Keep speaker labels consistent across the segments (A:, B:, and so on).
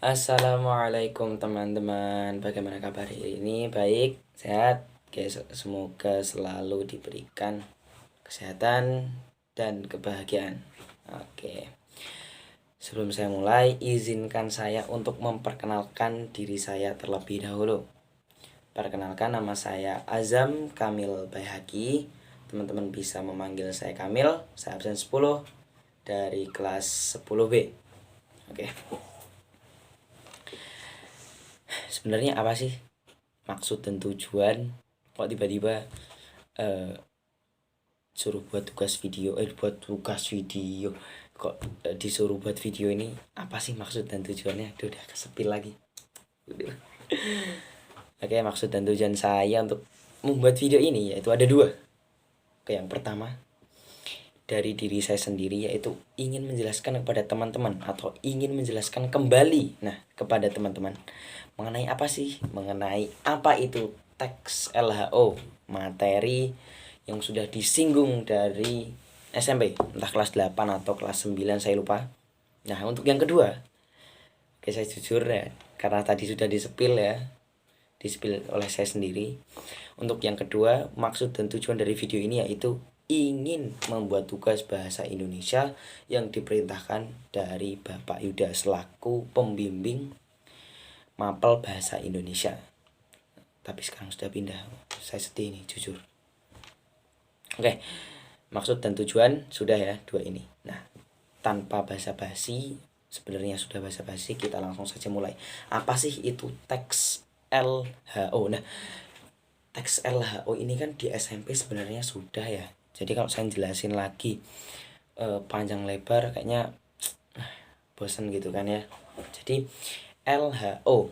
A: Assalamualaikum teman-teman. Bagaimana kabar hari ini? Baik, sehat. Oke, semoga selalu diberikan kesehatan dan kebahagiaan. Oke. Sebelum saya mulai, izinkan saya untuk memperkenalkan diri saya terlebih dahulu. Perkenalkan, nama saya Azam Kamil Baihaqi. Teman-teman bisa memanggil saya Kamil. Saya absen 10 dari kelas 10B. Oke. Sebenarnya apa sih maksud dan tujuan kok tiba-tiba suruh buat tugas video kok disuruh buat video ini? Apa sih maksud dan tujuannya? Udah kesepil lagi. Oke, maksud dan tujuan saya untuk membuat video ini yaitu ada dua. Oke, yang pertama dari diri saya sendiri, yaitu ingin menjelaskan kepada teman-teman atau ingin menjelaskan kembali kepada teman-teman mengenai apa sih, mengenai apa itu teks LHO, materi yang sudah disinggung dari SMP, entah kelas 8 atau kelas 9 saya lupa. Nah, untuk yang kedua, oke, saya jujur ya, karena tadi sudah disepil oleh saya sendiri. Untuk yang kedua, maksud dan tujuan dari video ini yaitu ingin membuat tugas bahasa Indonesia yang diperintahkan dari Bapak Yuda selaku pembimbing mapel bahasa Indonesia. Tapi sekarang sudah pindah. Saya sedih nih, jujur. Oke, maksud dan tujuan sudah ya, dua ini. Nah, tanpa basa-basi, sebenarnya sudah basa-basi, kita langsung saja mulai. Apa sih itu teks LHO? Nah, teks LHO ini kan di SMP sebenarnya sudah ya. Jadi kalau saya jelasin lagi panjang lebar kayaknya bosan gitu kan ya. Jadi LHO,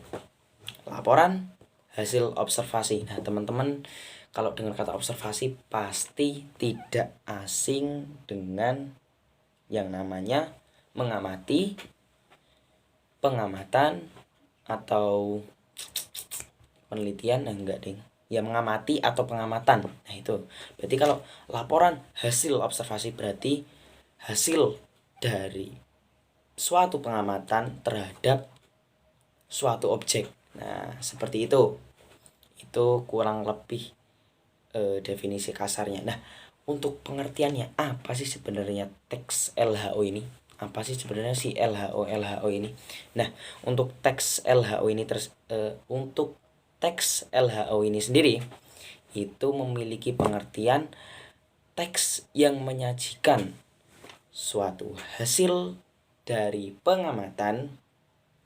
A: laporan hasil observasi. Nah, teman-teman kalau dengar kata observasi pasti tidak asing dengan yang namanya mengamati, pengamatan, atau penelitian. Enggak ding, ya mengamati atau pengamatan. Nah, itu berarti kalau laporan hasil observasi berarti hasil dari suatu pengamatan terhadap suatu objek. Nah, seperti itu kurang lebih definisi kasarnya. Nah, untuk pengertiannya apa sih sebenarnya teks LHO ini? Apa sih sebenarnya si LHO ini? Nah, untuk teks LHO ini untuk teks LHO ini sendiri itu memiliki pengertian teks yang menyajikan suatu hasil dari pengamatan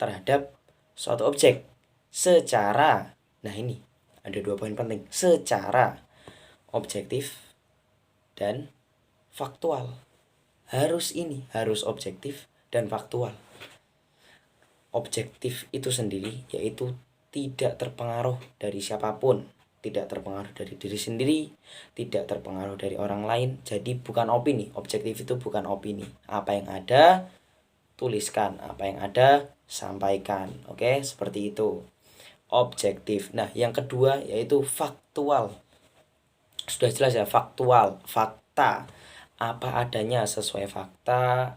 A: terhadap suatu objek secara, nah ini ada dua poin penting, secara objektif dan faktual. Harus objektif dan faktual. Objektif itu sendiri yaitu tidak terpengaruh dari siapapun, tidak terpengaruh dari diri sendiri, tidak terpengaruh dari orang lain. Jadi bukan opini. Objektif itu bukan opini. Apa yang ada tuliskan, apa yang ada sampaikan. Oke, seperti itu. Objektif. Nah, yang kedua yaitu faktual. Sudah jelas ya, faktual, fakta. Apa adanya sesuai fakta,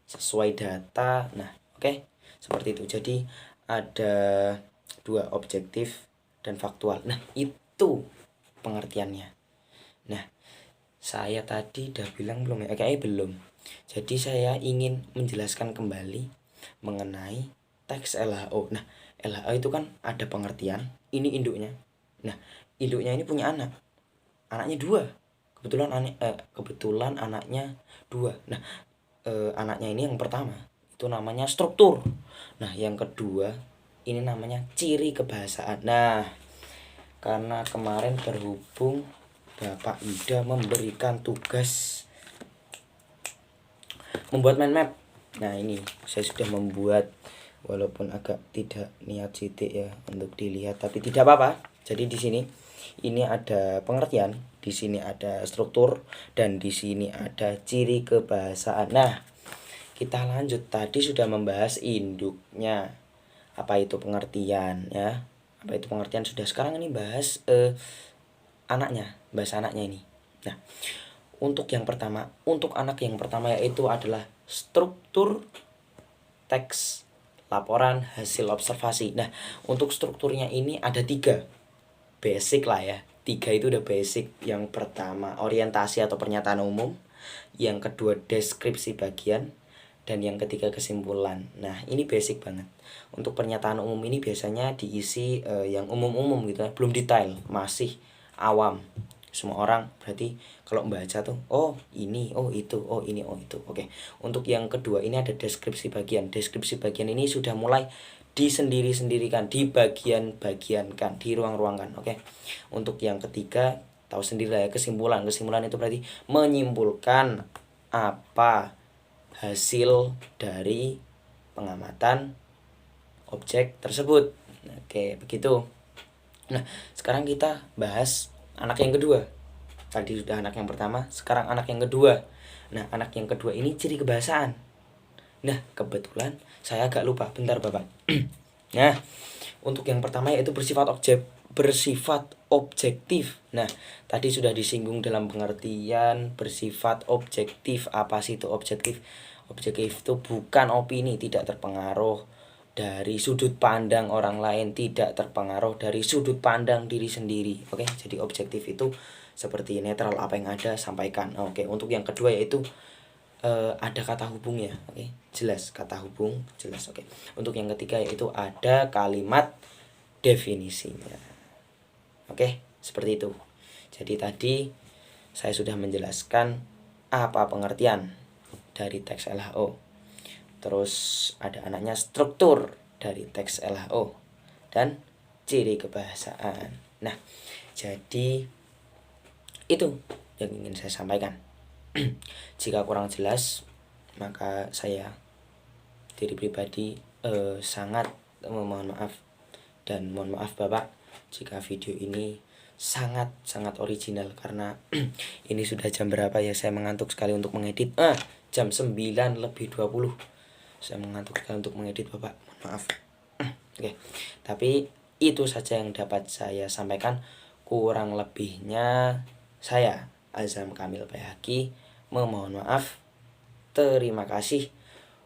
A: sesuai data. Nah, oke. Seperti itu. Jadi ada dua, objektif dan faktual. Nah, itu pengertiannya. Nah, saya tadi udah bilang belum ya? Kayaknya belum. Jadi saya ingin menjelaskan kembali mengenai teks LHO. Nah, LHO itu kan ada pengertian, ini induknya. Nah, induknya ini punya anak. Anaknya dua. Kebetulan anaknya dua. Nah, anaknya ini yang pertama itu namanya struktur. Nah, yang kedua ini namanya ciri kebahasaan. Nah, karena kemarin berhubung Bapak Yuda memberikan tugas membuat mind map. Nah, ini saya sudah membuat, walaupun agak tidak niat sidik ya untuk dilihat, tapi tidak apa-apa. Jadi di sini ini ada pengertian, di sini ada struktur, dan di sini ada ciri kebahasaan. Nah, kita lanjut. Tadi sudah membahas induknya. Apa itu pengertian ya? Apa itu pengertian sudah. Sekarang ini bahas anaknya, bahas anaknya ini. Nah, untuk yang anak yang pertama yaitu adalah struktur teks laporan hasil observasi. Nah, untuk strukturnya ini ada 3 basic lah ya. 3 itu udah basic. Yang pertama orientasi atau pernyataan umum, yang kedua deskripsi bagian, dan yang ketiga kesimpulan. Nah, ini basic banget. Untuk pernyataan umum ini biasanya diisi yang umum-umum gitu ya, belum detail, masih awam. Semua orang berarti kalau membaca tuh oh ini, oh itu, oh ini, oh itu. Oke. Untuk yang kedua ini ada deskripsi bagian. Deskripsi bagian ini sudah mulai disendiri-sendirikan, dibagian-bagiankan, diruang-ruangkan. Oke. Untuk yang ketiga tahu sendiri lah ya, kesimpulan. Kesimpulan itu berarti menyimpulkan apa hasil dari pengamatan objek tersebut. Oke, begitu. Nah, sekarang kita bahas anak yang kedua. Tadi sudah anak yang pertama, sekarang anak yang kedua. Nah, anak yang kedua ini ciri kebahasaan. Nah, kebetulan saya agak lupa. Bentar, Bapak. Nah, untuk yang pertama yaitu bersifat objektif. Nah, tadi sudah disinggung dalam pengertian bersifat objektif. Apa sih itu objektif? Objektif itu bukan opini, tidak terpengaruh dari sudut pandang orang lain, tidak terpengaruh dari sudut pandang diri sendiri. Oke, jadi objektif itu seperti netral, apa yang ada sampaikan. Oke, untuk yang kedua yaitu ada kata hubungnya. Oke, jelas kata hubung, jelas. Oke, untuk yang ketiga yaitu ada kalimat definisinya. Oke, seperti itu. Jadi tadi saya sudah menjelaskan apa pengertian dari teks LHO. Terus ada anaknya struktur dari teks LHO dan ciri kebahasaan. Nah, jadi itu yang ingin saya sampaikan. Jika kurang jelas, maka saya diri pribadi sangat memohon maaf. Dan mohon maaf Bapak jika video ini sangat original, karena ini sudah jam berapa ya, saya mengantuk sekali untuk mengedit. Jam 9:20 saya mengantuk sekali untuk mengedit Bapak, mohon maaf. Oke, tapi itu saja yang dapat saya sampaikan. Kurang lebihnya saya Azam Kamil Bayhaqi memohon maaf. Terima kasih.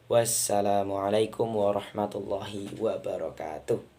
A: Wassalamualaikum warahmatullahi wabarakatuh.